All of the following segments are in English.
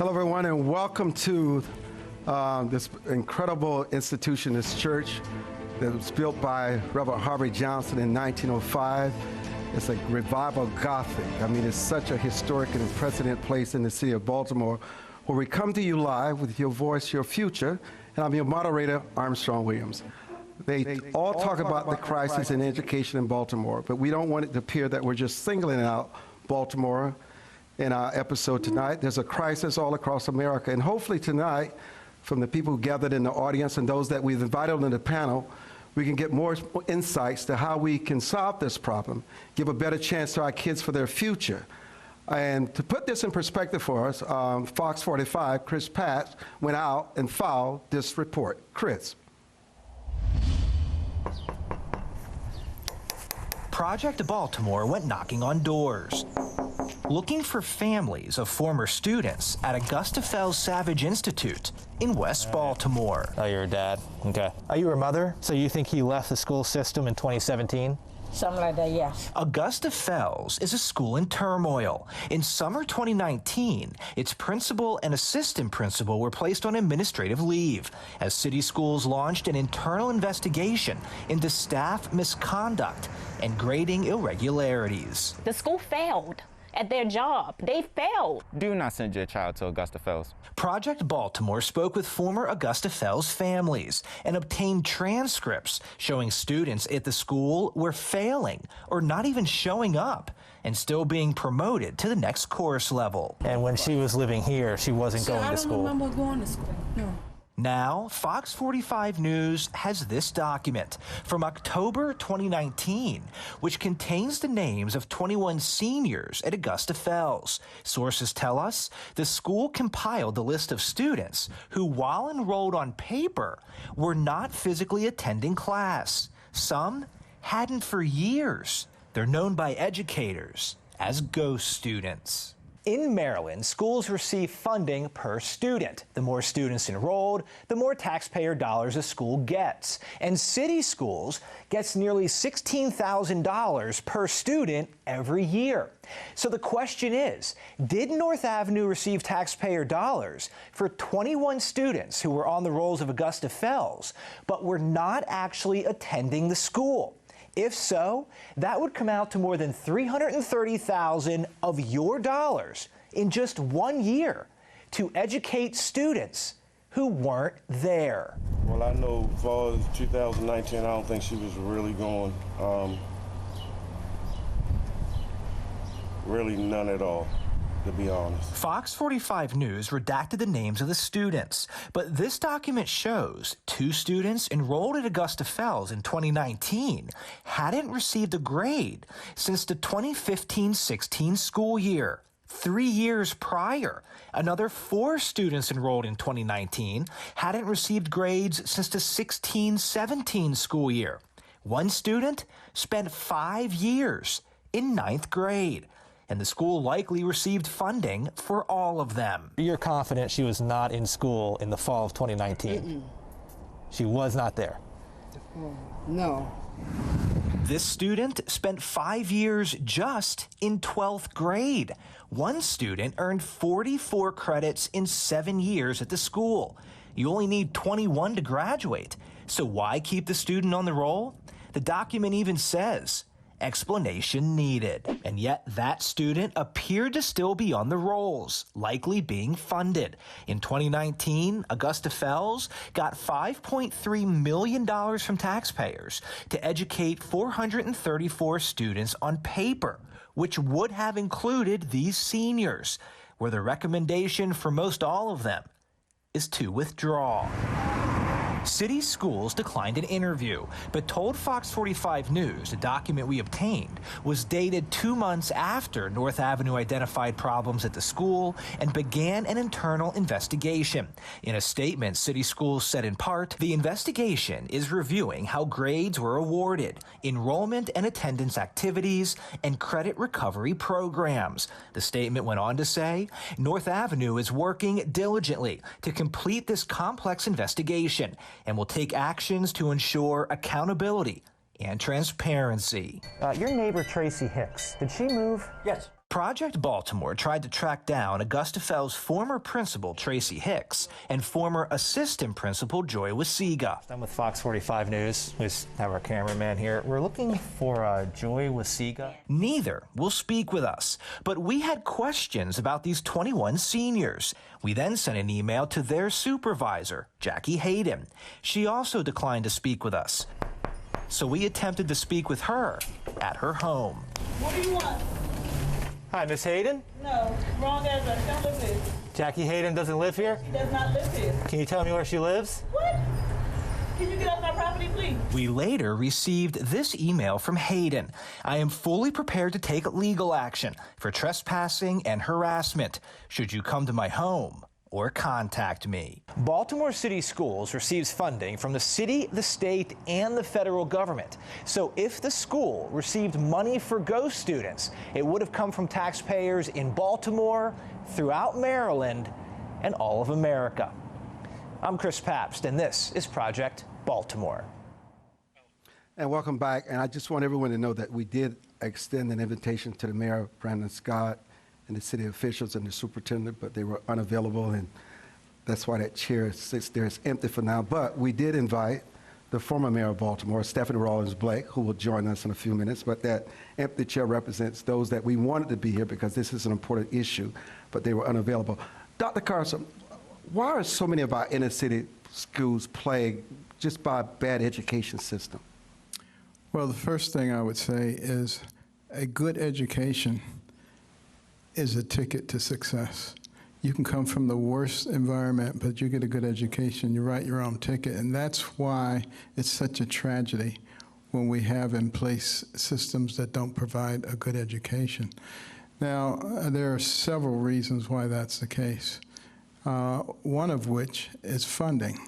Hello, everyone, and welcome to this incredible institution, this church that was built by Reverend Harvey Johnson in 1905. It's a revival Gothic. I mean, it's such a historic and precedent place in the city of Baltimore, where we come to you live with your voice, your future, and I'm your moderator, Armstrong Williams. They all talk about the crisis in education in Baltimore, but we don't want it to appear that we're just singling out Baltimore in our episode tonight. There's a crisis all across America, and hopefully tonight, from the people who gathered in the audience and those that we've invited on the panel, we can get more insights to how we can solve this problem, give a better chance to our kids for their future. And to put this in perspective for us, Fox 45, Chris Patch, went out and filed this report. Chris. Project Baltimore went knocking on doors, looking for families of former students at Augusta Fells Savage Institute in West Baltimore. Oh, you're a dad? Okay. Are you her mother? So you think he left the school system in 2017? Something like that, yes. Augusta Fells is a school in turmoil. In summer 2019, its principal and assistant principal were placed on administrative leave as city schools launched an internal investigation into staff misconduct and grading irregularities. The school failed at their job. They failed. Do not send your child to Augusta Fells. Project Baltimore spoke with former Augusta Fells families and obtained transcripts showing students at the school were failing or not even showing up and still being promoted to the next course level. And when she was living here, she wasn't going to school. I don't remember going to school, no. Now, Fox 45 News has this document from October 2019, which contains the names of 21 seniors at Augusta Fells. Sources tell us the school compiled the list of students who, while enrolled on paper, were not physically attending class. Some hadn't for years. They're known by educators as ghost students. In Maryland, schools receive funding per student. The more students enrolled, the more taxpayer dollars a school gets. And city schools gets nearly $16,000 per student every year. So the question is, did North Avenue receive taxpayer dollars for 21 students who were on the rolls of Augusta Fells, but were not actually attending the school? If so, that would come out to more than $330,000 of your dollars in just 1 year to educate students who weren't there. Well, I know as far as 2019, I don't think she was really going, really none at all, to be honest. Fox 45 News redacted the names of the students, but this document shows 2 students enrolled at Augusta Fells in 2019 hadn't received a grade since the 2015-16 school year. 3 years prior, another 4 students enrolled in 2019 hadn't received grades since the 16-17 school year. 1 student spent 5 years in 9th grade. And the school likely received funding for all of them. You're confident she was not in school in the fall of 2019? She was not there? No. This student spent 5 years just in 12th grade. 1 student earned 44 credits in 7 years at the school. You only need 21 to graduate. So why keep the student on the roll? The document even says, explanation needed. And yet that student appeared to still be on the rolls, likely being funded. In 2019, Augusta Fells got $5.3 million from taxpayers to educate 434 students on paper, which would have included these seniors, where the recommendation for most all of them is to withdraw. City schools declined an interview, but told Fox 45 News the document we obtained was dated 2 months after North Avenue identified problems at the school and began an internal investigation. In a statement, city schools said in part, the investigation is reviewing how grades were awarded, enrollment and attendance activities, and credit recovery programs. The statement went on to say, North Avenue is working diligently to complete this complex investigation and will take actions to ensure accountability and transparency. Your neighbor, Tracy Hicks, did she move? Yes. Project Baltimore tried to track down Augusta Fells' former principal, Tracy Hicks, and former assistant principal, Joy Wasiga. I'm with Fox 45 News. We have our cameraman here. We're looking for Joy Wasiga. Neither will speak with us, but we had questions about these 21 seniors. We then sent an email to their supervisor, Jackie Hayden. She also declined to speak with us. So we attempted to speak with her at her home. What do you want? Hi, Miss Hayden? No, wrong address. Don't live here. Jackie Hayden doesn't live here? She does not live here. Can you tell me where she lives? What? Can you get off my property, please? We later received this email from Hayden. I am fully prepared to take legal action for trespassing and harassment should you come to my home or contact me. Baltimore City Schools receives funding from the city, the state, and the federal government. So if the school received money for GO students, it would have come from taxpayers in Baltimore, throughout Maryland, and all of America. I'm Chris Pabst, and this is Project Baltimore. And welcome back. And I just want everyone to know that we did extend an invitation to the Mayor, Brandon Scott, and the city officials and the superintendent, but they were unavailable, and that's why that chair sits there. It's empty for now. But we did invite the former mayor of Baltimore, Stephanie Rawlings-Blake, who will join us in a few minutes. But that empty chair represents those that we wanted to be here because this is an important issue, but they were unavailable. Dr. Carson, why are so many of our inner city schools plagued just by a bad education system? Well, the first thing I would say is a good education is a ticket to success. You can come from the worst environment, but you get a good education, you write your own ticket, and that's why it's such a tragedy when we have in place systems that don't provide a good education. Now, there are several reasons why that's the case, one of which is funding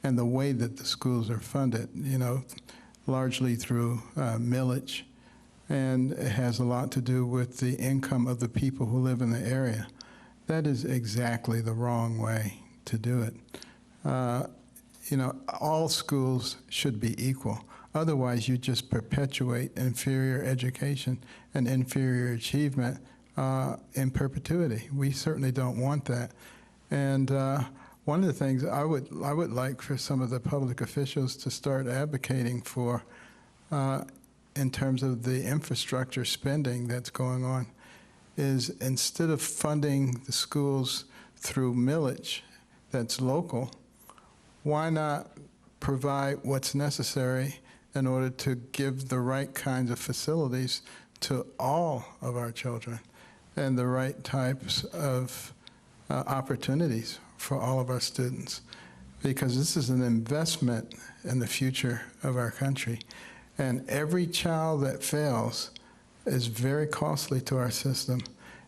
and the way that the schools are funded, largely through millage, and it has a lot to do with the income of the people who live in the area. That is exactly the wrong way to do it. All schools should be equal. Otherwise, you just perpetuate inferior education and inferior achievement in perpetuity. We certainly don't want that. And one of the things I would like for some of the public officials to start advocating for in terms of the infrastructure spending that's going on is instead of funding the schools through millage that's local, why not provide what's necessary in order to give the right kinds of facilities to all of our children and the right types of opportunities for all of our students? Because this is an investment in the future of our country. And every child that fails is very costly to our system,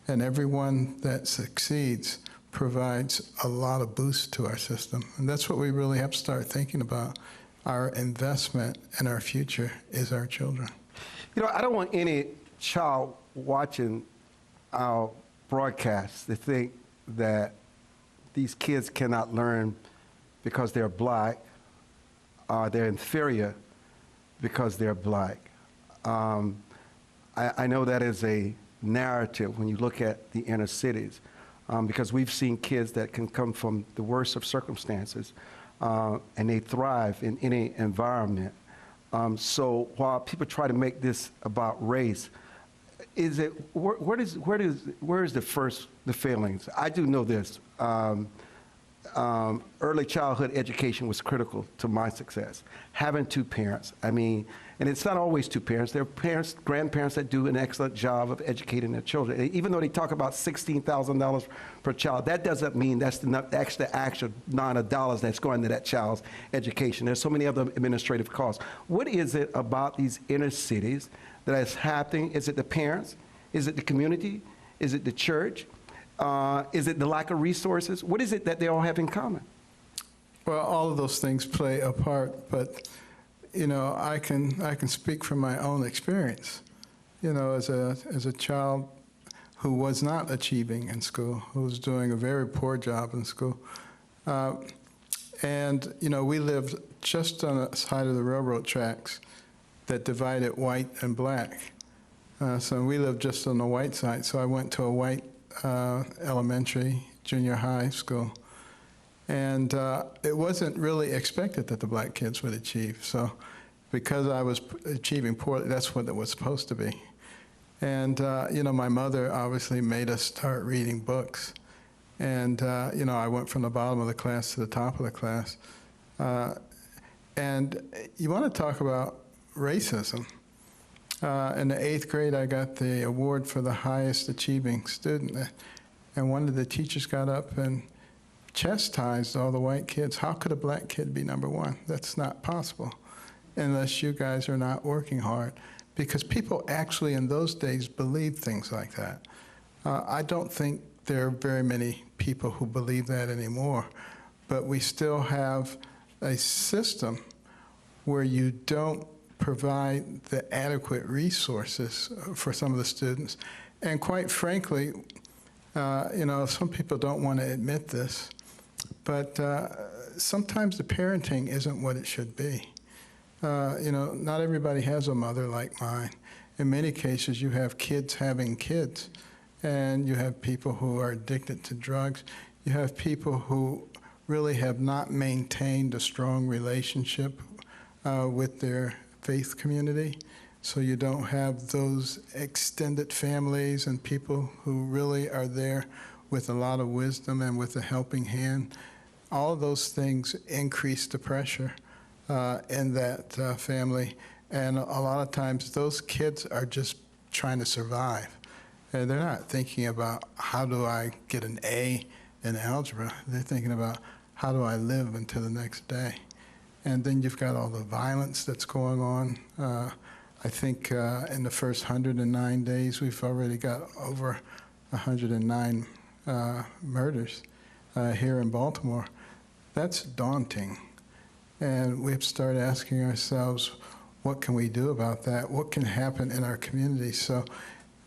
and everyone that succeeds provides a lot of boost to our system. And that's what we really have to start thinking about. Our investment in our future is our children. I don't want any child watching our broadcast to think that these kids cannot learn because they're black, they're inferior because they're black. I know that is a narrative when you look at the inner cities, because we've seen kids that can come from the worst of circumstances, and they thrive in any environment. So while people try to make this about race, where is the failings? I do know this. Early childhood education was critical to my success. Having two parents, and it's not always two parents. There are parents, grandparents that do an excellent job of educating their children. Even though they talk about $16,000 per child, that doesn't mean that's the actual amount of dollars that's going to that child's education. There's so many other administrative costs. What is it about these inner cities that is happening? Is it the parents? Is it the community? Is it the church? Is it the lack of resources? What is it that they all have in common? Well, all of those things play a part, but I can speak from my own experience. As a child who was not achieving in school, who was doing a very poor job in school, and we lived just on the side of the railroad tracks that divided white and black. So we lived just on the white side, so I went to a white elementary, junior high school. And it wasn't really expected that the black kids would achieve. So because I was achieving poorly, that's what it was supposed to be. And, my mother obviously made us start reading books. And, I went from the bottom of the class to the top of the class. And you want to talk about racism. In the 8th grade, I got the award for the highest achieving student. And one of the teachers got up and chastised all the white kids. How could a black kid be number one? That's not possible unless you guys are not working hard. Because people actually in those days believed things like that. I don't think there are very many people who believe that anymore. But we still have a system where you don't provide the adequate resources for some of the students. And quite frankly, some people don't want to admit this, but sometimes the parenting isn't what it should be. Not everybody has a mother like mine. In many cases, you have kids having kids, and you have people who are addicted to drugs. You have people who really have not maintained a strong relationship with their faith community. So you don't have those extended families and people who really are there with a lot of wisdom and with a helping hand. All of those things increase the pressure in that family. And a lot of times those kids are just trying to survive. And they're not thinking about how do I get an A in algebra. They're thinking about how do I live until the next day. And then you've got all the violence that's going on. I think in the first 109 days, we've already got over 109 murders here in Baltimore. That's daunting. And we have to start asking ourselves, what can we do about that? What can happen in our communities? So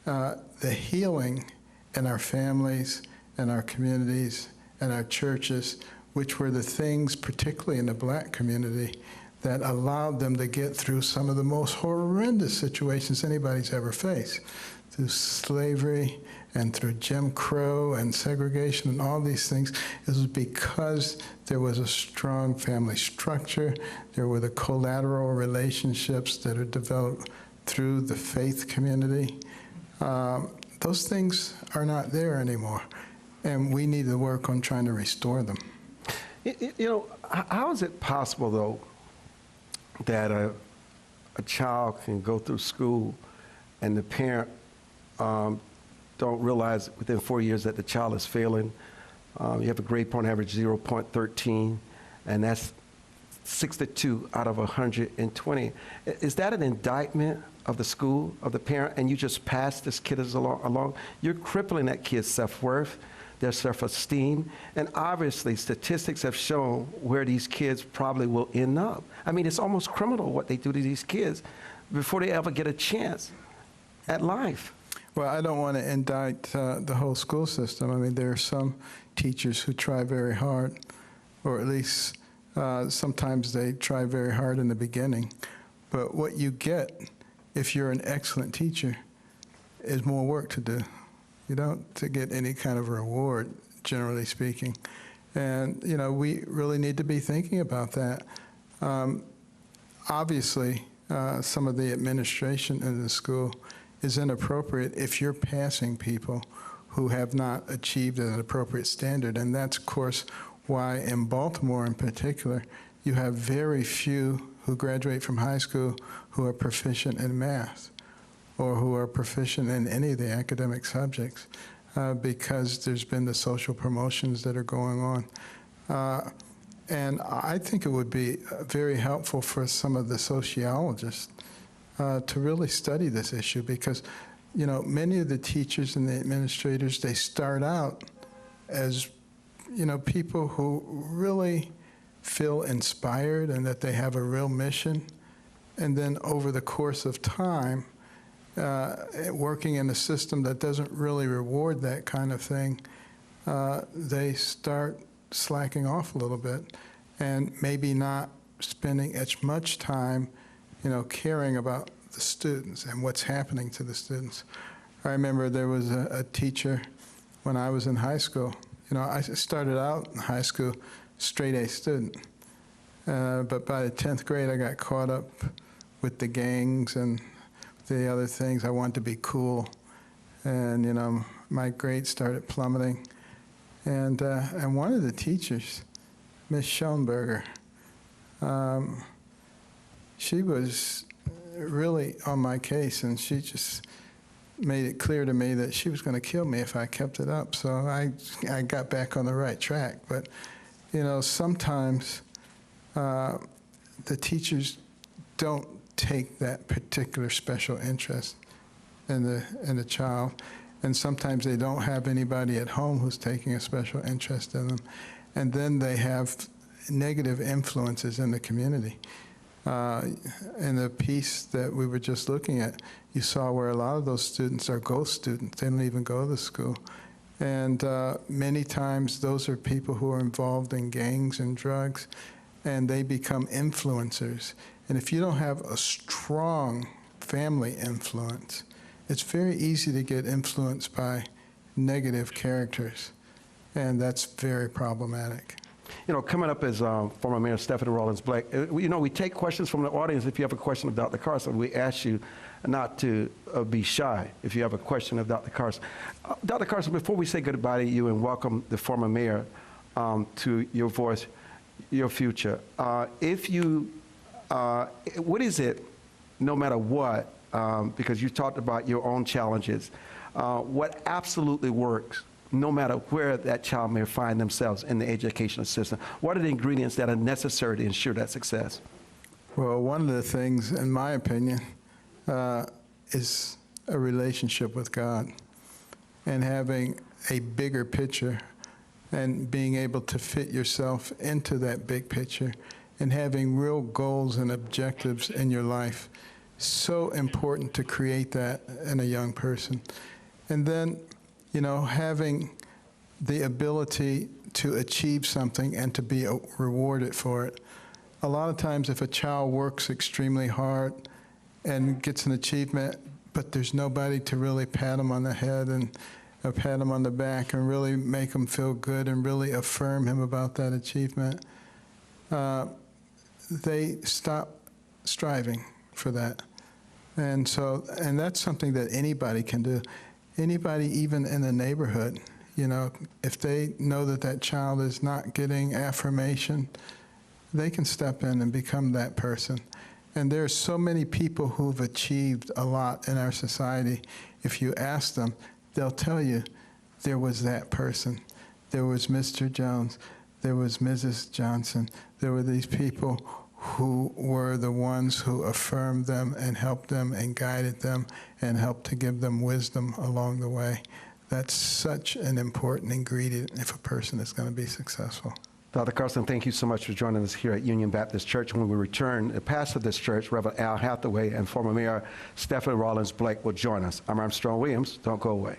the healing in our families, and our communities, and our churches, which were the things, particularly in the black community, that allowed them to get through some of the most horrendous situations anybody's ever faced, through slavery and through Jim Crow and segregation and all these things. It was because there was a strong family structure. There were the collateral relationships that are developed through the faith community. Those things are not there anymore, and we need to work on trying to restore them. How is it possible, though, that a child can go through school and the parent don't realize within 4 years that the child is failing? You have a grade point average 0.13, and that's 62 out of 120. Is that an indictment of the school, of the parent, and you just pass this kid along? You're crippling that kid's self-worth, their self-esteem, and obviously statistics have shown where these kids probably will end up. I mean, it's almost criminal what they do to these kids before they ever get a chance at life. Well, I don't want to indict the whole school system. I mean, there are some teachers who try very hard, or at least sometimes they try very hard in the beginning. But what you get, if you're an excellent teacher, is more work to do. You don't to get any kind of reward, generally speaking. And, we really need to be thinking about that. Obviously, some of the administration in the school is inappropriate if you're passing people who have not achieved an appropriate standard. And that's, of course, why in Baltimore in particular, you have very few who graduate from high school who are proficient in math or who are proficient in any of the academic subjects because there's been the social promotions that are going on. And I think it would be very helpful for some of the sociologists to really study this issue because, many of the teachers and the administrators, they start out as, people who really feel inspired and that they have a real mission. And then over the course of time, working in a system that doesn't really reward that kind of thing, they start slacking off a little bit and maybe not spending as much time, caring about the students and what's happening to the students. I remember there was a teacher when I was in high school. You know, I started out in high school straight A student, but by the 10th grade I got caught up with the gangs and the other things. I wanted to be cool, and you know, my grades started plummeting. And one of the teachers, Miss Schoenberger, she was really on my case, and she just made it clear to me that she was going to kill me if I kept it up. So I got back on the right track. But you know, sometimes the teachers don't take that particular special interest in the child, and sometimes they don't have anybody at home who's taking a special interest in them, and then they have negative influences in the community. In the piece that we were just looking at, you saw where a lot of those students are ghost students. They don't even go to school. And many times those are people who are involved in gangs and drugs, and they become influencers. And if you don't have a strong family influence, it's very easy to get influenced by negative characters, and that's very problematic. You know, coming up is former Mayor Stephanie Rawlins Blake. You know, we take questions from the audience. If you have a question of Dr. Carson, we ask you not to be shy if you have a question of Dr. Carson. Dr. Carson, before we say goodbye to you and welcome the former mayor to Your Voice, Your Future, what is it, no matter what, because you talked about your own challenges, what absolutely works, no matter where that child may find themselves in the educational system? What are the ingredients that are necessary to ensure that success? Well, one of the things, in my opinion, is a relationship with God, and having a bigger picture and being able to fit yourself into that big picture and having real goals and objectives in your life. So important to create that in a young person. And then, you know, having the ability to achieve something and to be rewarded for it. A lot of times if a child works extremely hard and gets an achievement, but there's nobody to really pat him on the head and pat him on the back and really make him feel good and really affirm him about that achievement, they stop striving for that. And that's something that anybody can do. Anybody, even in the neighborhood, you know, if they know that that child is not getting affirmation, they can step in and become that person. And there are so many people who've achieved a lot in our society. If you ask them, they'll tell you there was that person. There was Mr. Jones. There was Mrs. Johnson. There were these people who were the ones who affirmed them and helped them and guided them and helped to give them wisdom along the way. That's such an important ingredient if a person is going to be successful. Dr. Carson, thank you so much for joining us here at Union Baptist Church. When we return, the pastor of this church, Reverend Al Hathaway, and former Mayor Stephanie Rawlins Blake will join us. I'm Armstrong Williams. Don't go away.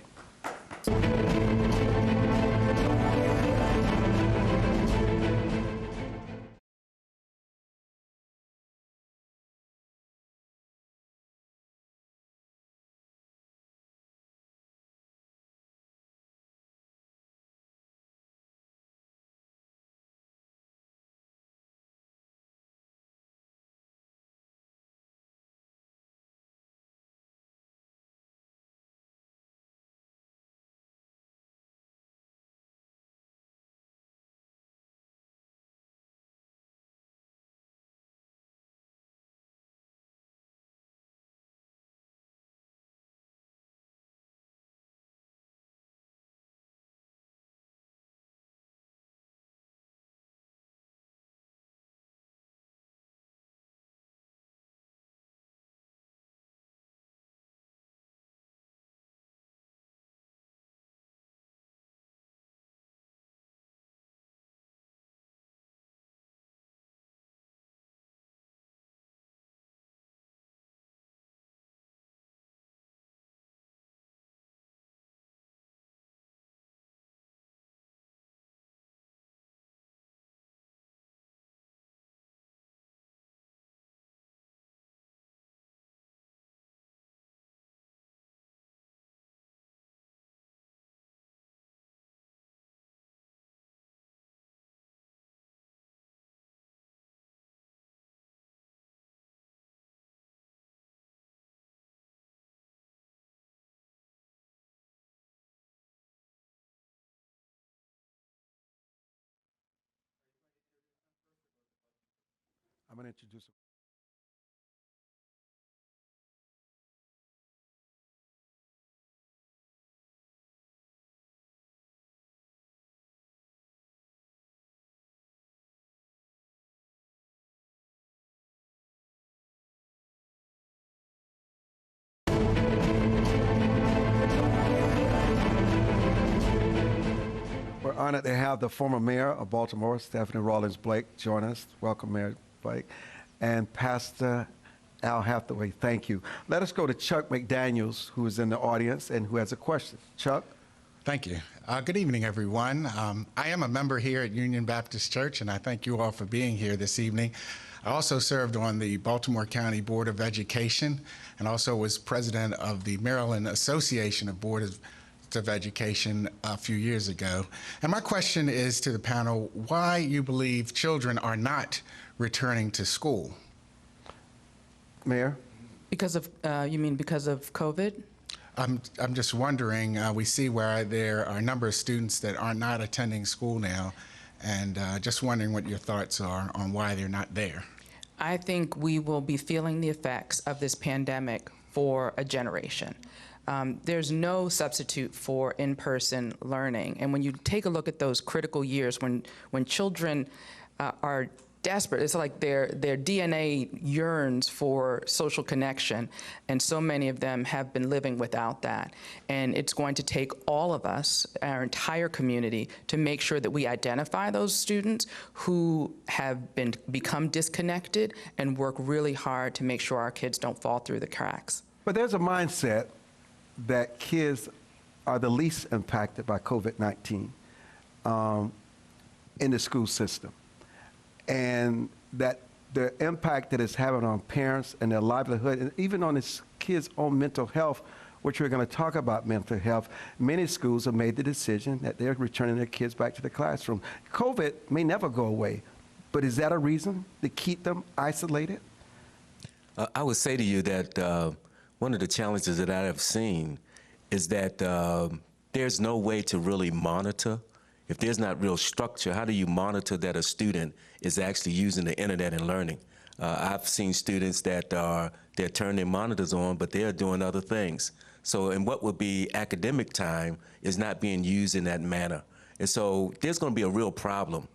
I'm going to introduce. We're honored to have the former mayor of Baltimore, Stephanie Rawlings Blake, join us. Welcome, Mayor Blake. And Pastor Al Hathaway, thank you. Let us go to Chuck McDaniels, who is in the audience and who has a question. Chuck? Thank you. Good evening, everyone. I am a member here at Union Baptist Church, and I thank you all for being here this evening. I also served on the Baltimore County Board of Education and also was president of the Maryland Association of Boards of Education a few years ago. And my question is to the panel, why you believe children are not returning to school? Mayor? Because of, you mean because of COVID? I'm just wondering, we see where there are a number of students that are not attending school now, and just wondering what your thoughts are on why they're not there. I think we will be feeling the effects of this pandemic for a generation. There's no substitute for in-person learning. And when you take a look at those critical years when children are desperate, it's like their DNA yearns for social connection, and so many of them have been living without that. And it's going to take all of us, our entire community, to make sure that we identify those students who have become disconnected and work really hard to make sure our kids don't fall through the cracks. But there's a mindset that kids are the least impacted by COVID-19 in the school system. And that the impact that it's having on parents and their livelihood, and even on these kids' own mental health, which we're going to talk about mental health, many schools have made the decision that they're returning their kids back to the classroom. COVID may never go away, but is that a reason to keep them isolated? I would say to you that one of the challenges that I have seen is that there's no way to really monitor. If there's not real structure, how do you monitor that a student is actually using the internet and learning? I've seen students that they're turning their monitors on, but they're doing other things. So, and what would be academic time is not being used in that manner. And so there's going to be a real problem.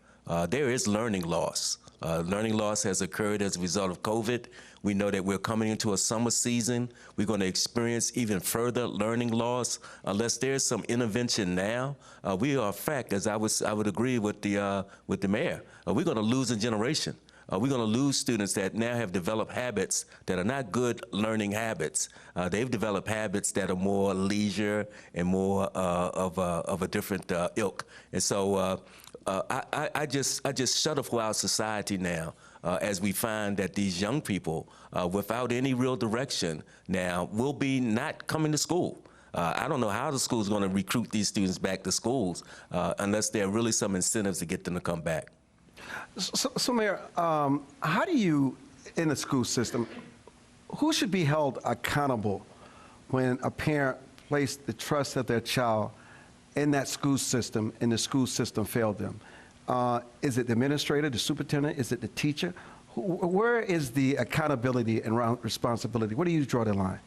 There is learning loss. Learning loss has occurred as a result of COVID. We know that we're coming into a summer season. We're going to experience even further learning loss unless there's some intervention now. We are a fact, as I would agree with the mayor. We're going to lose a generation. We're going to lose students that now have developed habits that are not good learning habits. They've developed habits that are more leisure and more of a different ilk. And so I just shudder for our society now as we find that these young people, without any real direction now, will be not coming to school. I don't know how the school's going to recruit these students back to schools unless there are really some incentives to get them to come back. So Mayor, how do you, in the school system, who should be held accountable when a parent placed the trust of their child in that school system and the school system failed them? Is it the administrator, the superintendent? Is it the teacher? Where is the accountability and responsibility? Where do you draw the line?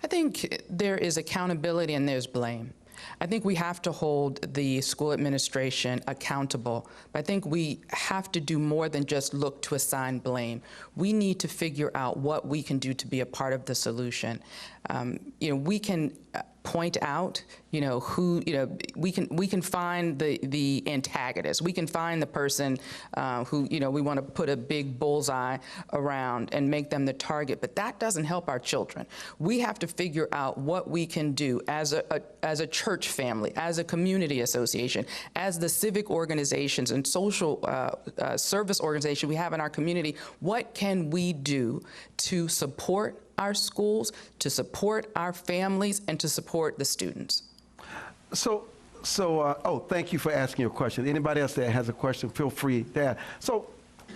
I think there is accountability and there's blame. I think we have to hold the school administration accountable, but I think we have to do more than just look to assign blame. We need to figure out what we can do to be a part of the solution. We can point out, who, we can find the antagonist. We can find the person who, we want to put a big bullseye around and make them the target, but that doesn't help our children. We have to figure out what we can do as a church family, as a community association, as the civic organizations and social service organization we have in our community. What can we do to support our schools, to support our families, and to support the students? So, thank you for asking your question. Anybody else that has a question, feel free to ask. So,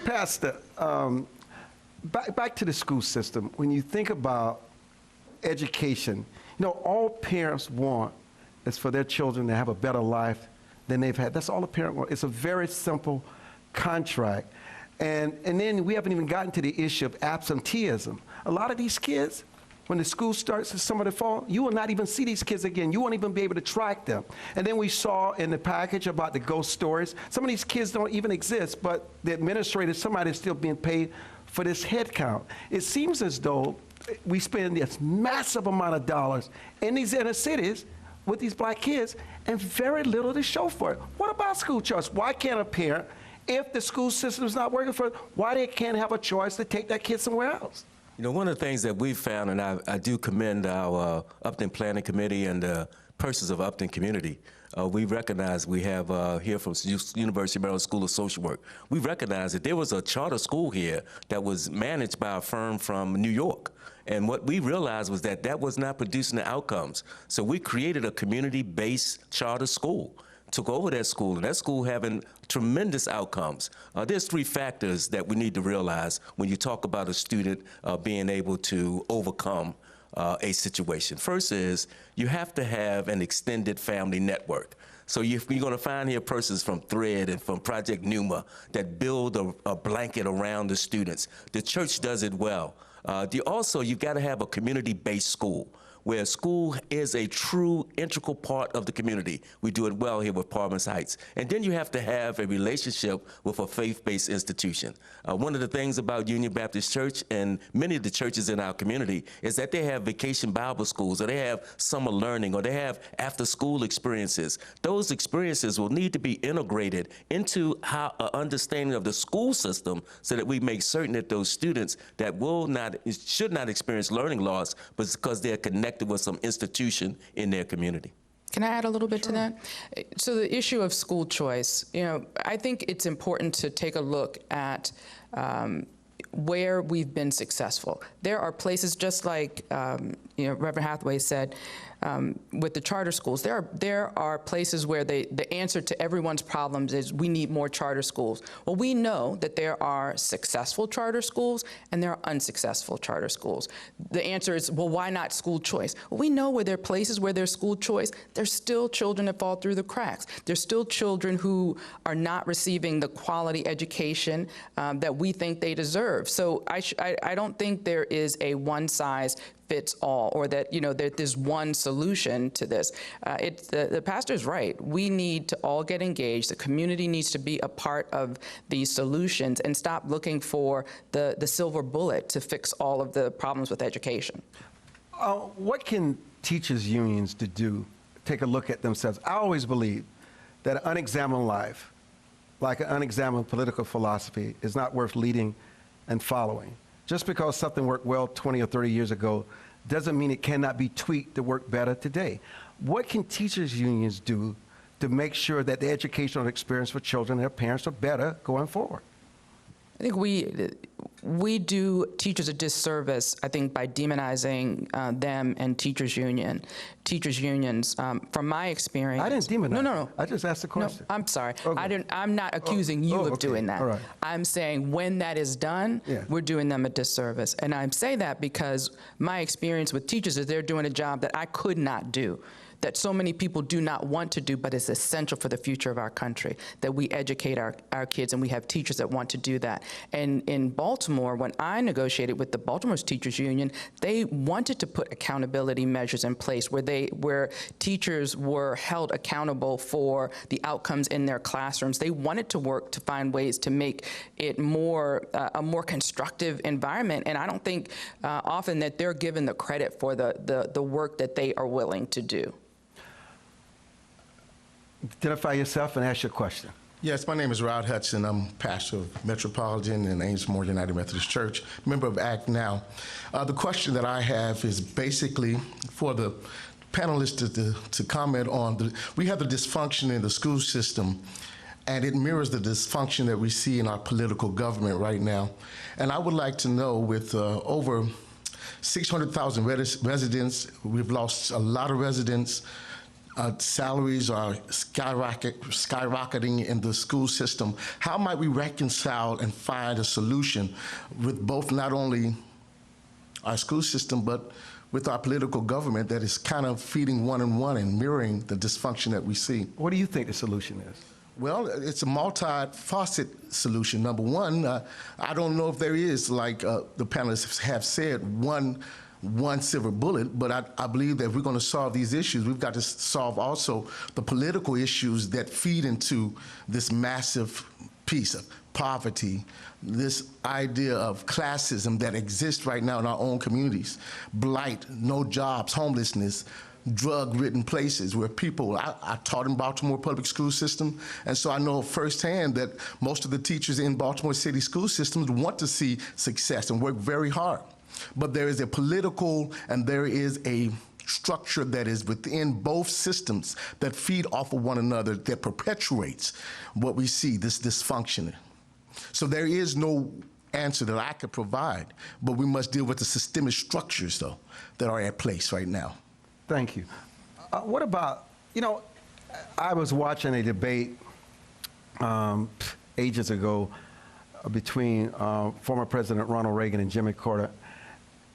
Pastor, back to the school system. When you think about education, all parents want is for their children to have a better life than they've had. That's all a parent wants. It's a very simple contract. And then we haven't even gotten to the issue of absenteeism. A lot of these kids, when the school starts this summer to fall, you will not even see these kids again. You won't even be able to track them. And then we saw in the package about the ghost stories. Some of these kids don't even exist, but the administrator, somebody is still being paid for this head count. It seems as though we spend this massive amount of dollars in these inner cities with these black kids and very little to show for it. What about school choice? Why can't a parent, if the school system is not working for it, why they can't have a choice to take that kid somewhere else? You know, one of the things that we've found, and I do commend our Upton Planning Committee and the persons of Upton community, we recognize we have here from University of Maryland School of Social Work, we recognize that there was a charter school here that was managed by a firm from New York. And what we realized was that that was not producing the outcomes. So we created a community-based charter school, took over that school, and that school having tremendous outcomes. There's three factors that we need to realize when you talk about a student being able to overcome a situation. First is you have to have an extended family network. So you're going to find here persons from Thread and from Project Numa that build a blanket around the students. The church does it well. You've got to have a community-based school, where school is a true integral part of the community. We do it well here with Parmans Heights. And then you have to have a relationship with a faith-based institution. One of the things about Union Baptist Church and many of the churches in our community is that they have vacation Bible schools, or they have summer learning, or they have after-school experiences. Those experiences will need to be integrated into an understanding of the school system so that we make certain that those students that should not experience learning loss, but because they're connected with some institution in their community. Can I add a little bit to that? So the issue of school choice, I think it's important to take a look at where we've been successful. There are places, just like Reverend Hathaway said, with the charter schools, there are places where the answer to everyone's problems is we need more charter schools. Well, we know that there are successful charter schools and there are unsuccessful charter schools. The answer is, well, why not school choice? Well, we know where there are places where there's school choice, there's still children that fall through the cracks. There's still children who are not receiving the quality education that we think they deserve. So I don't think there is a one-size fits all, or that that there's one solution to this. The pastor's right. We need to all get engaged. The community needs to be a part of these solutions and stop looking for the silver bullet to fix all of the problems with education. What can teachers' unions do? Take a look at themselves. I always believe that an unexamined life, like an unexamined political philosophy, is not worth leading and following. Just because something worked well 20 or 30 years ago doesn't mean it cannot be tweaked to work better today. What can teachers' unions do to make sure that the educational experience for children and their parents are better going forward? I think we do teachers a disservice, I think, by demonizing them and teachers' unions. From my experience, I didn't demonize. No. I just asked the question. No, I'm sorry. Okay. I'm not accusing you of doing that. All right. I'm saying when that is done, we're doing them a disservice. And I say that because my experience with teachers is they're doing a job that I could not do, that so many people do not want to do, but it's essential for the future of our country, that we educate our kids, and we have teachers that want to do that. And in Baltimore, when I negotiated with the Baltimore's Teachers Union, they wanted to put accountability measures in place where teachers were held accountable for the outcomes in their classrooms. They wanted to work to find ways to make it a more constructive environment, and I don't think often that they're given the credit for the work that they are willing to do. Identify yourself and ask your question. Yes, my name is Rod Hudson. I'm pastor of Metropolitan and Amesmore United Methodist Church, member of ACT Now. The question that I have is basically for the panelists to comment on. We have the dysfunction in the school system, and it mirrors the dysfunction that we see in our political government right now. And I would like to know, with over 600,000 residents, we've lost a lot of residents. Salaries are skyrocketing in the school system. How might we reconcile and find a solution with both not only our school system, but with our political government that is kind of feeding one and mirroring the dysfunction that we see? What do you think the solution is? Well, it's a multi-facet solution. Number one, I don't know if there is, like the panelists have said, one silver bullet, but I believe that if we're going to solve these issues, we've got to solve also the political issues that feed into this massive piece of poverty, this idea of classism that exists right now in our own communities, blight, no jobs, homelessness, drug-ridden places where people, I taught in Baltimore public school system, and so I know firsthand that most of the teachers in Baltimore city school systems want to see success and work very hard. But there is a political and there is a structure that is within both systems that feed off of one another that perpetuates what we see, this dysfunction. So there is no answer that I could provide, but we must deal with the systemic structures, though, that are at place right now. Thank you. What about, I was watching a debate ages ago between former President Ronald Reagan and Jimmy Carter,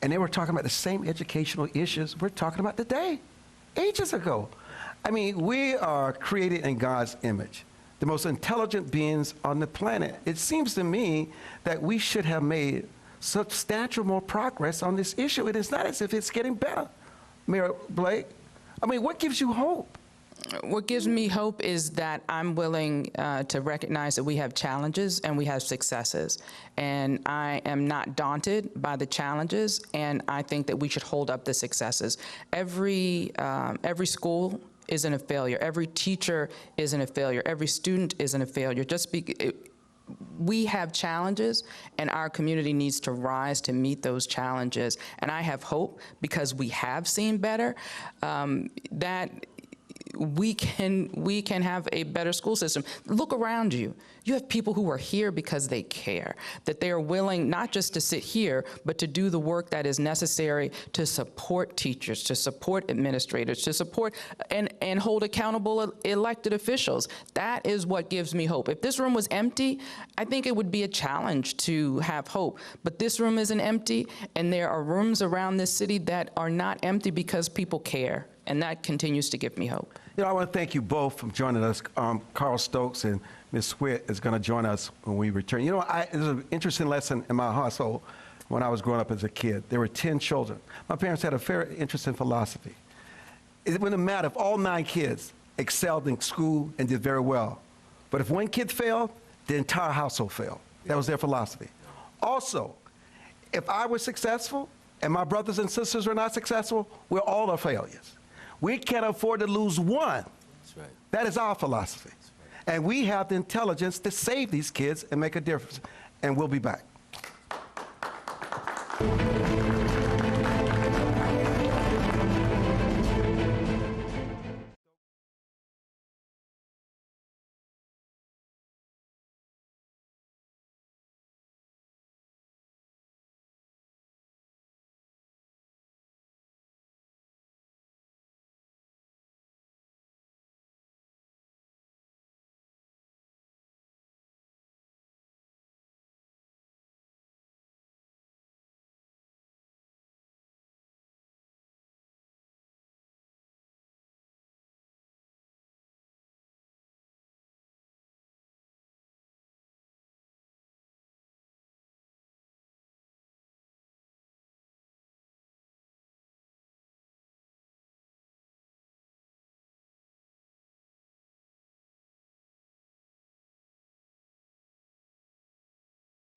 and they were talking about the same educational issues we're talking about today, ages ago. I mean, we are created in God's image, the most intelligent beings on the planet. It seems to me that we should have made substantial more progress on this issue. It is not as if it's getting better. Mayor Blake, I mean, what gives you hope? What gives me hope is that I'm willing to recognize that we have challenges and we have successes. And I am not daunted by the challenges, and I think that we should hold up the successes. Every school isn't a failure. Every teacher isn't a failure. Every student isn't a failure. We have challenges, and our community needs to rise to meet those challenges. And I have hope, because we have seen better, that we can have a better school system. Look around you. You have people who are here because they care, that they are willing not just to sit here, but to do the work that is necessary to support teachers, to support administrators, to support and hold accountable elected officials. That is what gives me hope. If this room was empty, I think it would be a challenge to have hope. But this room isn't empty, and there are rooms around this city that are not empty because people care. And that continues to give me hope. I want to thank you both for joining us. Carl Stokes and Ms. Switt is going to join us when we return. There's an interesting lesson in my household when I was growing up as a kid. There were 10 children. My parents had a very interesting philosophy. It wouldn't matter if all 9 kids excelled in school and did very well. But if one kid failed, the entire household failed. That was their philosophy. Also, if I was successful and my brothers and sisters were not successful, we're all are failures. We can't afford to lose one. That's right. That is our philosophy. And we have the intelligence to save these kids and make a difference. And we'll be back.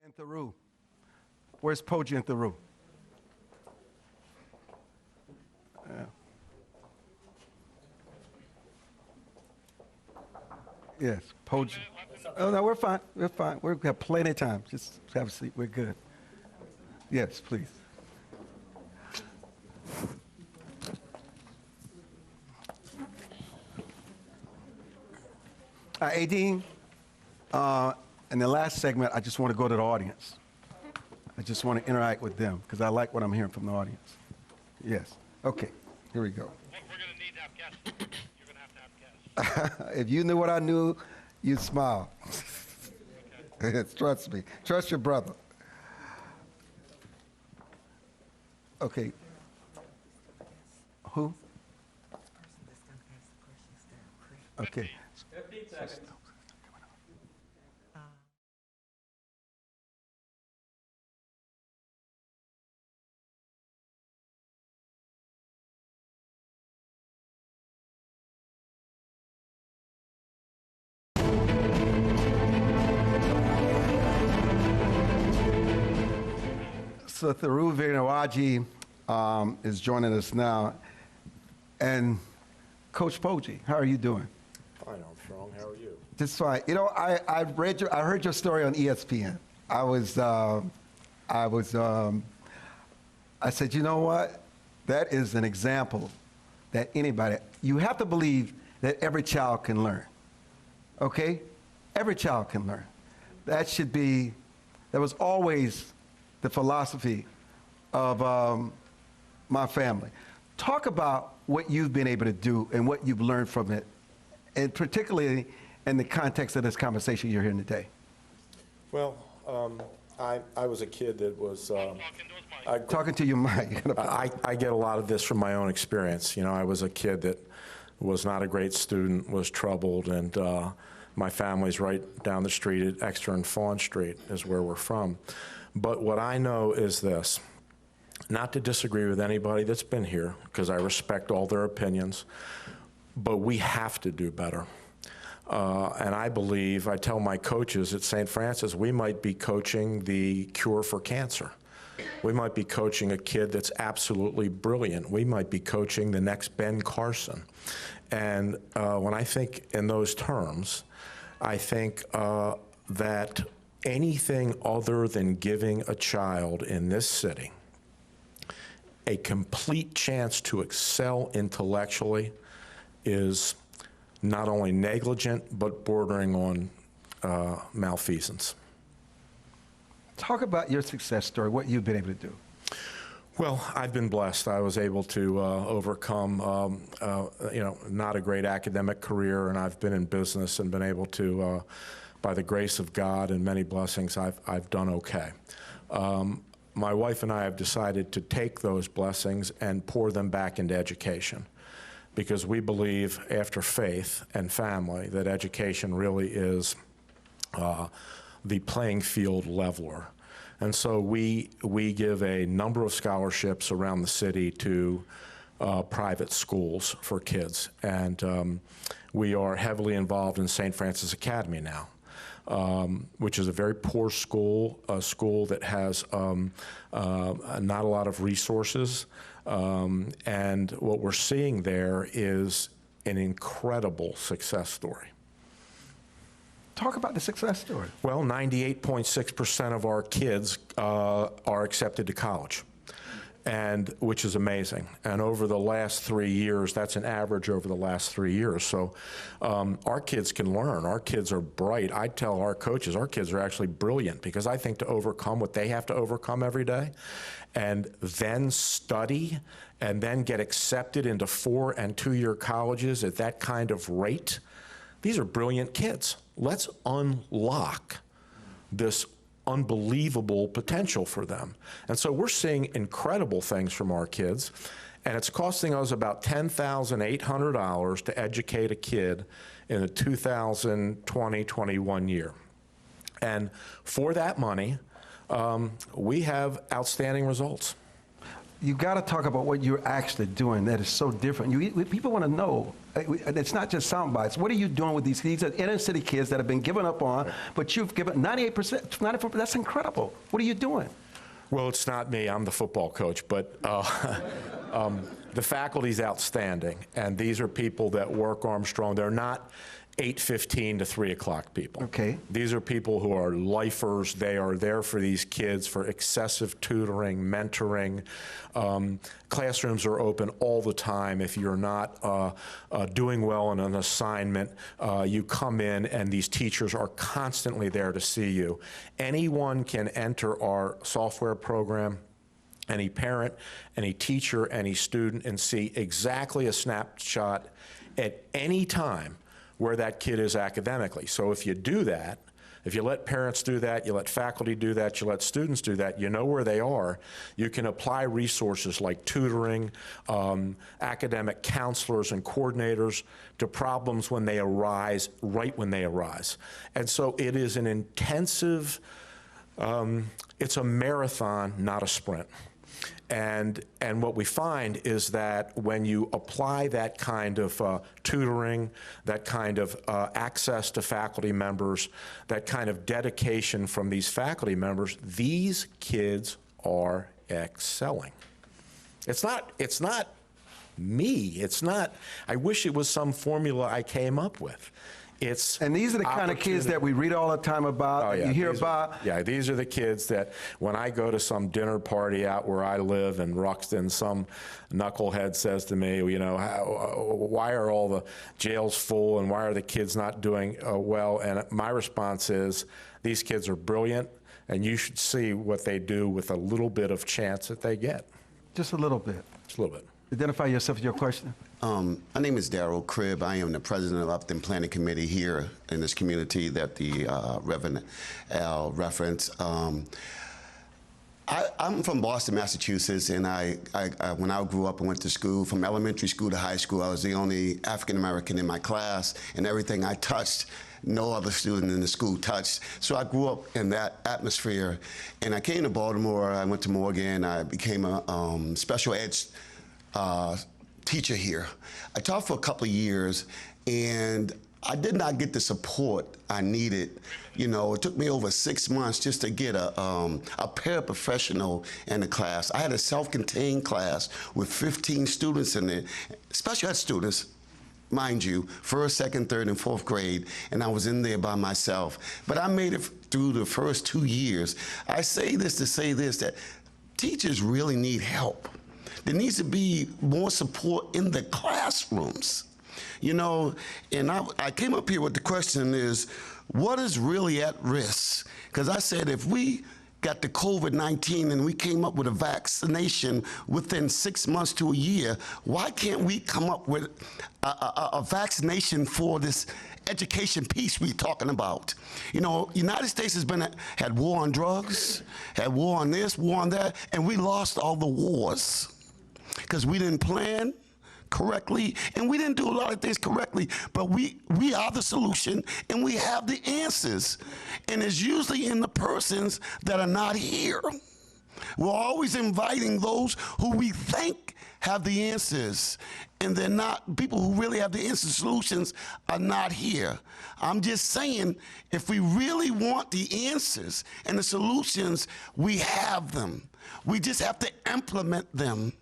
And Theroux. Where's Poji and Theroux? Yeah. Yes, Poji. Oh, no, we're fine. We're fine. We've got plenty of time. Just have a seat. We're good. Yes, please. Aideen, in the last segment, I just want to go to the audience. I just want to interact with them because I like what I'm hearing from the audience. Yes. Okay. Here we go. We're going to need to have guests. You're going to have guests. If you knew what I knew, you'd smile. Okay. Trust me. Trust your brother. Okay. Who? Okay. 15 seconds. So Tharu Veerawaji is joining us now. And Coach Poggi, how are you doing? Fine, Armstrong. How are you? Just fine. You know, I heard your story on ESPN. I said, you know what? That is an example that you have to believe that every child can learn. Okay? Every child can learn. That was always the philosophy of my family. Talk about what you've been able to do and what you've learned from it, and particularly in the context of this conversation you're hearing today. Well, I was a kid that was... Talking to your mic. I get a lot of this from my own experience. You know, I was a kid that was not a great student, was troubled, and my family's right down the street at Exeter and Fawn Street is where we're from. But what I know is this, not to disagree with anybody that's been here, because I respect all their opinions, but we have to do better. And I believe, I tell my coaches at St. Francis, we might be coaching the cure for cancer. We might be coaching a kid that's absolutely brilliant. We might be coaching the next Ben Carson. And when I think in those terms, I think that anything other than giving a child in this city a complete chance to excel intellectually is not only negligent, but bordering on malfeasance. Talk about your success story, what you've been able to do. Well, I've been blessed. I was able to overcome, not a great academic career, and I've been in business and been able to, by the grace of God and many blessings, I've done okay. My wife and I have decided to take those blessings and pour them back into education, because we believe, after faith and family, that education really is the playing field leveler. And so we give a number of scholarships around the city to private schools for kids. And we are heavily involved in St. Francis Academy now, which is a very poor school, a school that has not a lot of resources. And what we're seeing there is an incredible success story. Talk about the success story. Well, 98.6% of our kids are accepted to college, and which is amazing. And over the last 3 years, that's an average over the last 3 years. So our kids can learn. Our kids are bright. I tell our coaches, our kids are actually brilliant, because I think to overcome what they have to overcome every day, and then study, and then get accepted into 4- and 2-year colleges at that kind of rate, these are brilliant kids. Let's unlock this unbelievable potential for them. And so we're seeing incredible things from our kids, and it's costing us about $10,800 to educate a kid in the 2020-21 year. And for that money, we have outstanding results. You got to talk about what you're actually doing that is so different. People want to know. It's not just sound bites. What are you doing with these kids, inner city kids that have been given up on, but you've given 98%, 94%, that's incredible. What are you doing? Well, it's not me. I'm the football coach, but the faculty's outstanding, and these are people that work, Armstrong. They're not 8:15 to 3 o'clock people. Okay. These are people who are lifers. They are there for these kids for excessive tutoring, mentoring. Classrooms are open all the time. If you're not doing well in an assignment, you come in, and these teachers are constantly there to see you. Anyone can enter our software program, any parent, any teacher, any student, and see exactly a snapshot at any time where that kid is academically. So if you do that, if you let parents do that, you let faculty do that, you let students do that, you know where they are, you can apply resources like tutoring, academic counselors and coordinators to problems when they arise, right when they arise. And so it is an intensive, it's a marathon, not a sprint. And what we find is that when you apply that kind of tutoring, that kind of access to faculty members, that kind of dedication from these faculty members, these kids are excelling. It's not me. It's not, I wish it was some formula I came up with. And these are the kind of kids that we read all the time about, Oh, yeah, you hear about. Yeah, these are the kids that when I go to some dinner party out where I live in Ruxton, some knucklehead says to me, you know, why are all the jails full and why are the kids not doing well? And my response is, these kids are brilliant and you should see what they do with a little bit of chance that they get. Just a little bit. Just a little bit. Identify yourself with your question. My name is Darrell Cribb. I am the president of Upton Planning Committee here in this community that the Reverend Al referenced. I'm from Boston, Massachusetts, and when I grew up and went to school, from elementary school to high school, I was the only African American in my class, and everything I touched, no other student in the school touched. So I grew up in that atmosphere, and I came to Baltimore. I went to Morgan. I became a special ed teacher here. I taught for a couple of years, and I did not get the support I needed. You know, it took me over 6 months just to get a paraprofessional in the class. I had a self-contained class with 15 students in it, special ed students, mind you, first, second, third, and fourth grade, and I was in there by myself. But I made it through the first 2 years. I say this to say this, that teachers really need help. There needs to be more support in the classrooms. You know, and I came up here with the question is, what is really at risk? Because I said if we got the COVID-19 and we came up with a vaccination within 6 months to a year, why can't we come up with a vaccination for this education piece we're talking about? You know, United States has had war on drugs, had war on this, war on that, and we lost all the wars because we didn't plan correctly, and we didn't do a lot of things correctly, but we are the solution, and we have the answers, and it's usually in the persons that are not here. We're always inviting those who we think have the answers, and they're not. People who really have the answers, solutions, are not here. I'm just saying, if we really want the answers and the solutions, we have them. We just have to implement them,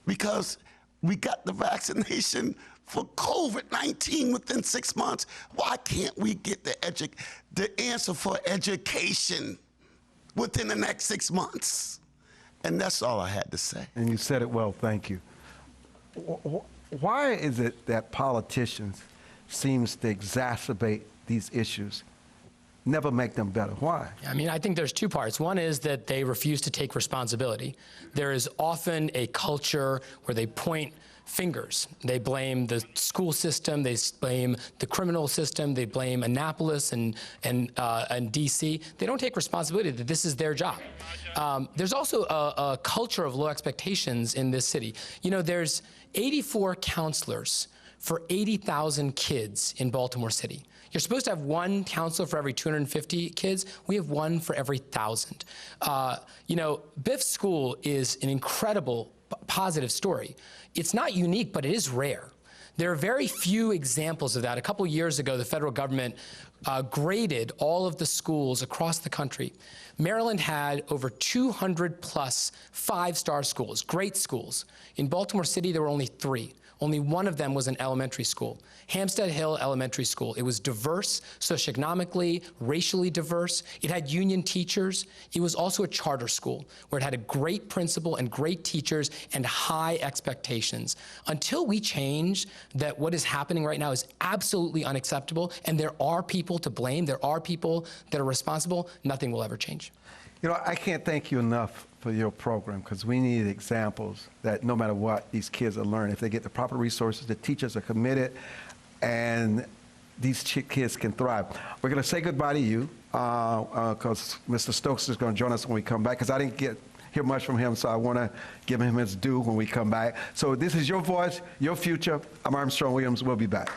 because we got the vaccination for COVID-19 within 6 months. Why can't we get the answer for education within the next 6 months? And that's all I had to say. And you said it well, thank you. Why is it that politicians seems to exacerbate these issues, never make them better? Why? I mean, I think there's two parts. One is that they refuse to take responsibility. There is often a culture where they point fingers. They blame the school system, they blame the criminal system, they blame Annapolis and DC. They don't take responsibility that this is their job. There's also a culture of low expectations in this city. You know, there's 84 counselors for 80,000 kids in Baltimore City. You're supposed to have one counselor for every 250 kids. We have one for every 1,000. You know, Biff School is an incredible positive story. It's not unique, but it is rare. There are very few examples of that. A couple years ago, the federal government graded all of the schools across the country. Maryland had over 200 plus five-star schools, great schools. In Baltimore City, there were only 3. Only one of them was an elementary school, Hampstead Hill Elementary School. It was diverse, socioeconomically, racially diverse. It had union teachers. It was also a charter school where it had a great principal and great teachers and high expectations. Until we change that, what is happening right now is absolutely unacceptable, and there are people to blame, there are people that are responsible, nothing will ever change. You know, I can't thank you enough for your program, because we need examples that no matter what, these kids are learning. If they get the proper resources, the teachers are committed, and these kids can thrive. We're going to say goodbye to you, because Mr. Stokes is going to join us when we come back, because I didn't hear much from him, so I want to give him his due when we come back. So this is your voice, your future. I'm Armstrong Williams. We'll be back.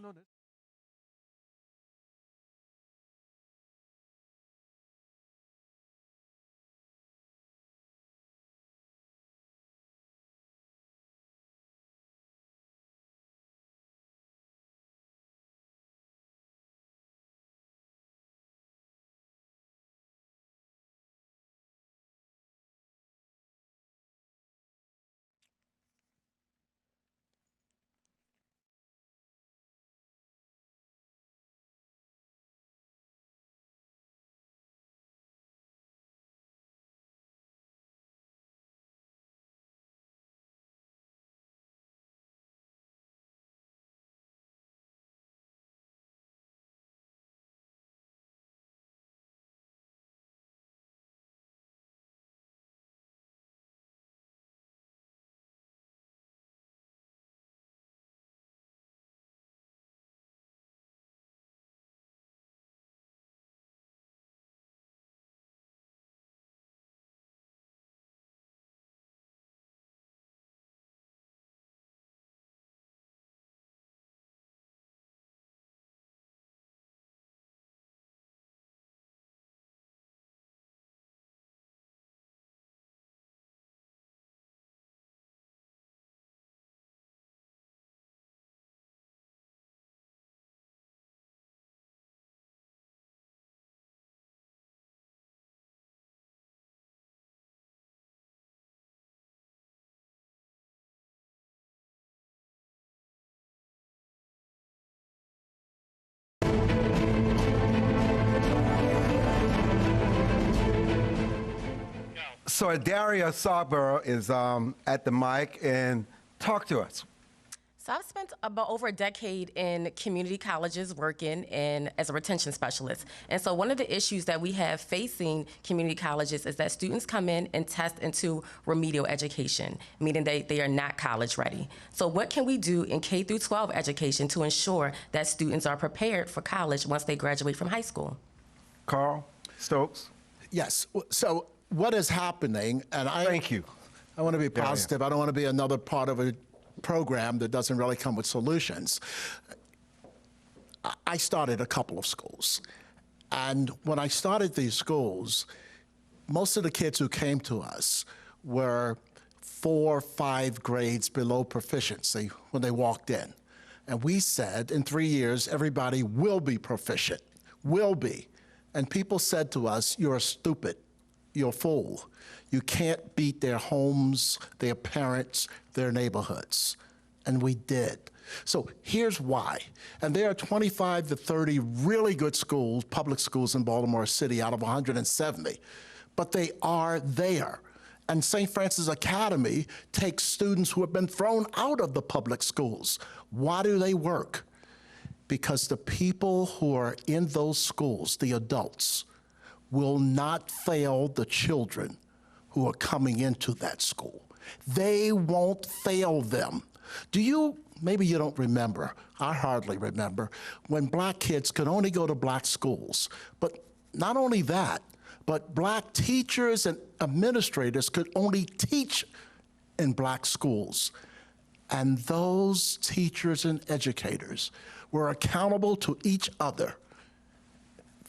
no. So Daria Sawborough is at the mic, and talk to us. So I've spent about over a decade in community colleges working as a retention specialist. And so one of the issues that we have facing community colleges is that students come in and test into remedial education, meaning they are not college ready. So what can we do in K through 12 education to ensure that students are prepared for college once they graduate from high school? Carl Stokes. Yes. So what is happening, and Thank you. I want to be positive. I don't want to be another part of a program that doesn't really come with solutions. I started a couple of schools. And when I started these schools, most of the kids who came to us were 4 or 5 grades below proficiency when they walked in. And we said, in 3 years, everybody will be proficient, will be. And people said to us, you're stupid, you're a fool. You can't beat their homes, their parents, their neighborhoods. And we did. So here's why. And there are 25 to 30 really good schools, public schools in Baltimore City out of 170, but they are there. And St. Francis Academy takes students who have been thrown out of the public schools. Why do they work? Because the people who are in those schools, the adults, will not fail the children who are coming into that school. They won't fail them. Maybe you don't remember, I hardly remember, when black kids could only go to black schools. But not only that, but black teachers and administrators could only teach in black schools. And those teachers and educators were accountable to each other.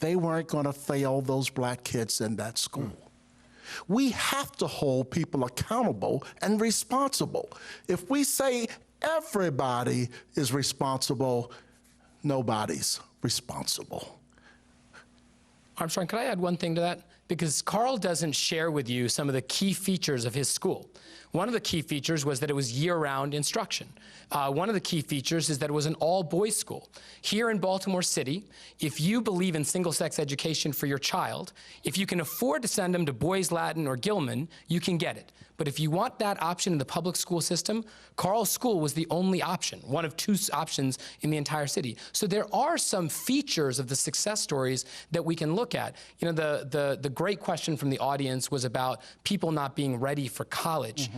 They weren't going to fail those black kids in that school. We have to hold people accountable and responsible. If we say everybody is responsible, nobody's responsible. Armstrong, can I add one thing to that? Because Carl doesn't share with you some of the key features of his school. One of the key features was that it was year-round instruction. One of the key features is that it was an all-boys school. Here in Baltimore City, if you believe in single-sex education for your child, if you can afford to send them to Boys Latin or Gilman, you can get it. But if you want that option in the public school system, Carl's school was the only option, one of 2 options in the entire city. So there are some features of the success stories that we can look at. You know, the great question from the audience was about people not being ready for college.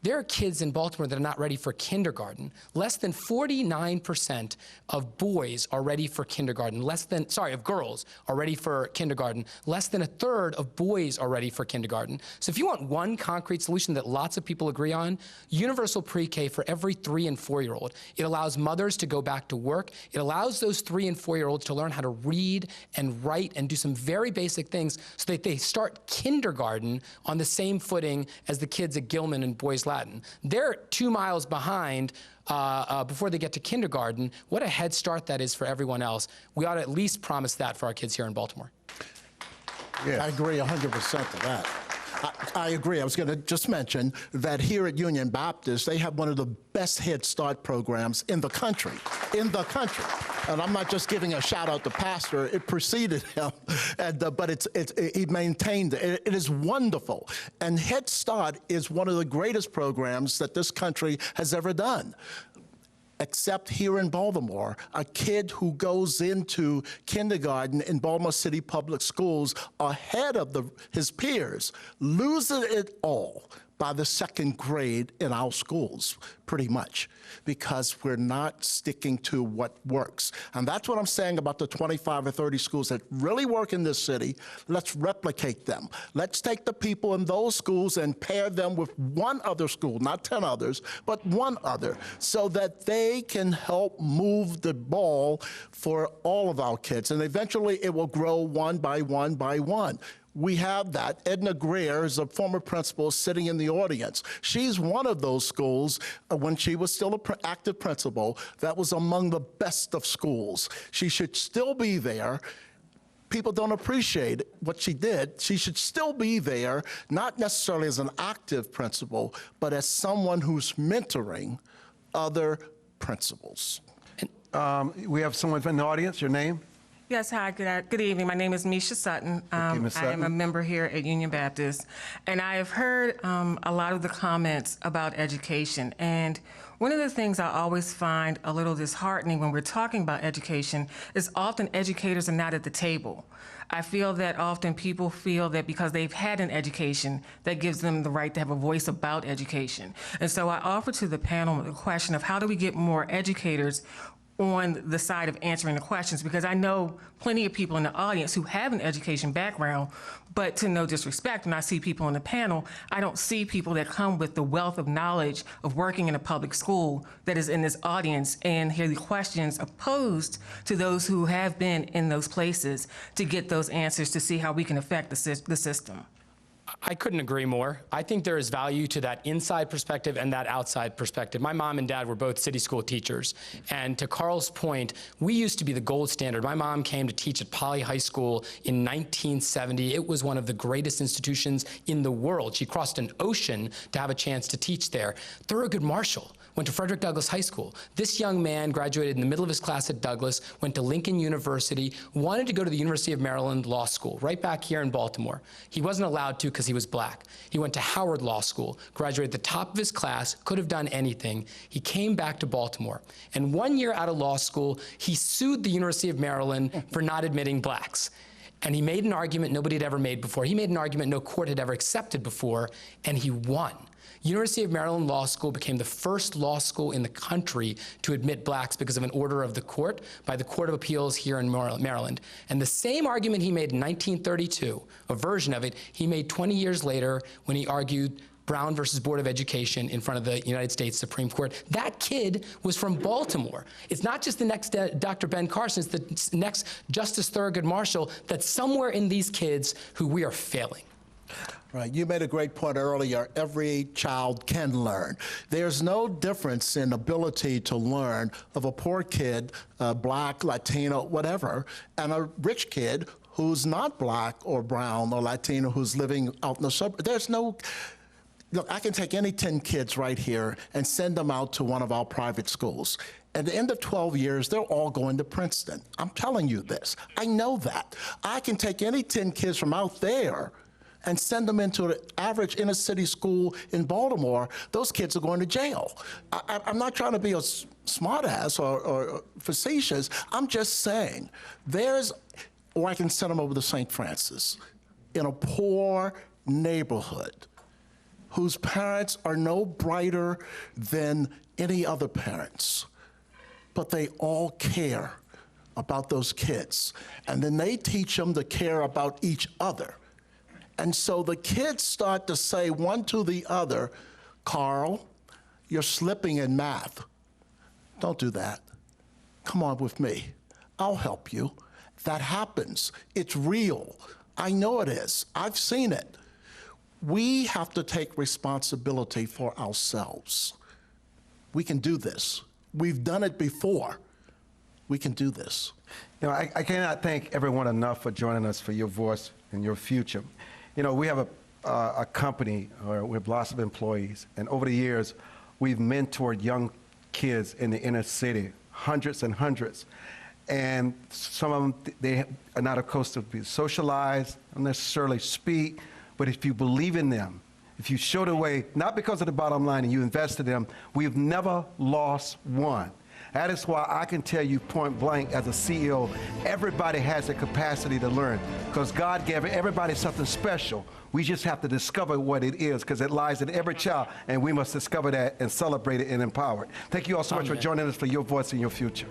There are kids in Baltimore that are not ready for kindergarten. Less than 49% of boys are ready for kindergarten. Of girls are ready for kindergarten. Less than a third of boys are ready for kindergarten. So if you want one concrete solution that lots of people agree on, universal pre-K for every 3- and 4-year-old. It allows mothers to go back to work. It allows those 3- and 4-year-olds to learn how to read and write and do some very basic things so that they start kindergarten on the same footing as the kids at Gilman and Boys Latin. They're 2 miles behind before they get to kindergarten. What a head start that is for everyone else. We ought to at least promise that for our kids here in Baltimore. Yeah. I agree 100% to that. I agree. I was going to just mention that here at Union Baptist, they have one of the best Head Start programs in the country. And I'm not just giving a shout out to Pastor. It preceded him, but he maintained it. It is wonderful. And Head Start is one of the greatest programs that this country has ever done. Except here in Baltimore, a kid who goes into kindergarten in Baltimore City Public Schools ahead of his peers loses it all by the 2nd grade in our schools, pretty much, because we're not sticking to what works. And that's what I'm saying about the 25 or 30 schools that really work in this city. Let's replicate them. Let's take the people in those schools and pair them with one other school, not 10 others, but one other, so that they can help move the ball for all of our kids. And eventually it will grow one by one by one. We have that. Edna Greer is a former principal sitting in the audience. She's one of those schools, when she was still an active principal, that was among the best of schools. She should still be there. People don't appreciate what she did. She should still be there, not necessarily as an active principal, but as someone who's mentoring other principals. We have someone in the audience. Your name? Yes, hi, good evening. My name is Misha Sutton. I am a member here at Union Baptist, and I have heard a lot of the comments about education. And one of the things I always find a little disheartening when we're talking about education is often educators are not at the table. I feel that often people feel that because they've had an education, that gives them the right to have a voice about education. And so I offer to the panel the question of how do we get more educators on the side of answering the questions, because I know plenty of people in the audience who have an education background, but to no disrespect, when I see people on the panel, I don't see people that come with the wealth of knowledge of working in a public school that is in this audience and hear the questions posed to those who have been in those places to get those answers to see how we can affect the system. I couldn't agree more. I think there is value to that inside perspective and that outside perspective. My mom and dad were both city school teachers. And to Carl's point, we used to be the gold standard. My mom came to teach at Poly High School in 1970. It was one of the greatest institutions in the world. She crossed an ocean to have a chance to teach there. Thurgood Marshall went to Frederick Douglass High School. This young man graduated in the middle of his class at Douglass, went to Lincoln University, wanted to go to the University of Maryland Law School, right back here in Baltimore. He wasn't allowed to because he was black. He went to Howard Law School, graduated at the top of his class, could have done anything. He came back to Baltimore. And 1 year out of law school, he sued the University of Maryland for not admitting blacks. And he made an argument nobody had ever made before. He made an argument no court had ever accepted before, and he won. University of Maryland Law School became the first law school in the country to admit blacks because of an order of the court by the Court of Appeals here in Maryland. And the same argument he made in 1932, a version of it, he made 20 years later when he argued Brown versus Board of Education in front of the United States Supreme Court. That kid was from Baltimore. It's not just the next Dr. Ben Carson, it's the next Justice Thurgood Marshall that's somewhere in these kids who we are failing. Right, you made a great point earlier. Every child can learn. There's no difference in ability to learn of a poor kid, black, Latino, whatever, and a rich kid who's not black or brown or Latino who's living out in the suburbs. There's no, look, I can take any 10 kids right here and send them out to one of our private schools. At the end of 12 years, they're all going to Princeton. I'm telling you this. I know that. I can take any 10 kids from out there and send them into an average inner city school in Baltimore. Those kids are going to jail. I'm not trying to be a smartass or facetious. I'm just saying, or I can send them over to St. Francis in a poor neighborhood whose parents are no brighter than any other parents, but they all care about those kids. And then they teach them to care about each other. And so the kids start to say one to the other, Carl, you're slipping in math. Don't do that. Come on with me. I'll help you. That happens. It's real. I know it is. I've seen it. We have to take responsibility for ourselves. We can do this. We've done it before. We can do this. You know, I cannot thank everyone enough for joining us for your voice and your future. You know, we have a company with lots of employees, and over the years, we've mentored young kids in the inner city, hundreds and hundreds. And some of them, they are not accustomed to be socialized, not necessarily speak, but if you believe in them, if you show the way, not because of the bottom line and you invest in them, we've never lost one. That is why I can tell you point blank as a CEO, everybody has the capacity to learn because God gave everybody something special. We just have to discover what it is because it lies in every child, and we must discover that and celebrate it and empower it. Thank you all so much for joining us for Your Voice in Your Future.